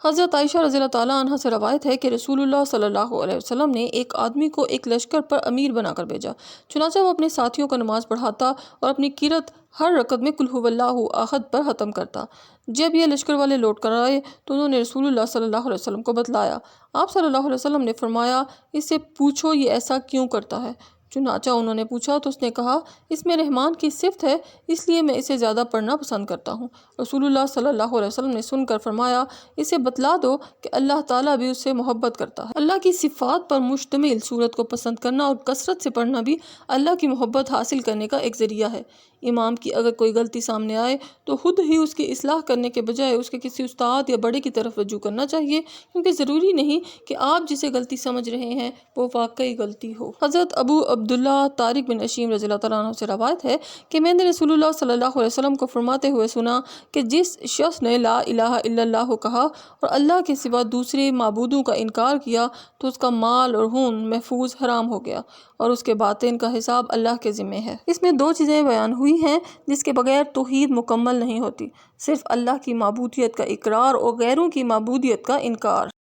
حضرت عائشہ رضی اللہ تعالیٰ عنہ سے روایت ہے کہ رسول اللہ صلی اللہ علیہ وسلم نے ایک آدمی کو ایک لشکر پر امیر بنا کر بھیجا، چنانچہ وہ اپنے ساتھیوں کو نماز پڑھاتا اور اپنی قرأت ہر رکعت میں قل ھو اللہ احد پر ختم کرتا۔ جب یہ لشکر والے لوٹ کر آئے تو انہوں نے رسول اللہ صلی اللہ علیہ وسلم کو بتلایا۔ آپ صلی اللہ علیہ وسلم نے فرمایا، اس سے پوچھو یہ ایسا کیوں کرتا ہے؟ چنانچہ انہوں نے پوچھا تو اس نے کہا، اس میں رحمان کی صفت ہے، اس لیے میں اسے زیادہ پڑھنا پسند کرتا ہوں۔ رسول اللہ صلی اللہ علیہ وسلم نے سن کر فرمایا، اسے بتلا دو کہ اللہ تعالیٰ بھی اس سے محبت کرتا ہے۔ اللہ کی صفات پر مشتمل سورت کو پسند کرنا اور کثرت سے پڑھنا بھی اللہ کی محبت حاصل کرنے کا ایک ذریعہ ہے۔ امام کی اگر کوئی غلطی سامنے آئے تو خود ہی اس کی اصلاح کرنے کے بجائے اس کے کسی استاد یا بڑے کی طرف رجوع کرنا چاہیے، کیونکہ ضروری نہیں کہ آپ جسے غلطی سمجھ رہے ہیں وہ واقعی غلطی ہو۔ حضرت ابو عبداللہ طارق بن عشیم رضی اللہ تعالیٰ عنہ سے روایت ہے کہ میں نے رسول اللہ صلی اللہ علیہ وسلم کو فرماتے ہوئے سنا کہ جس شخص نے لا الہ الا اللہ کہا اور اللہ کے سوا دوسرے معبودوں کا انکار کیا تو اس کا مال اور خون محفوظ حرام ہو گیا اور اس کے باطن کا حساب اللہ کے ذمہ ہے۔ اس میں دو چیزیں بیان ہوئی ہیں جس کے بغیر توحید مکمل نہیں ہوتی، صرف اللہ کی معبودیت کا اقرار اور غیروں کی معبودیت کا انکار۔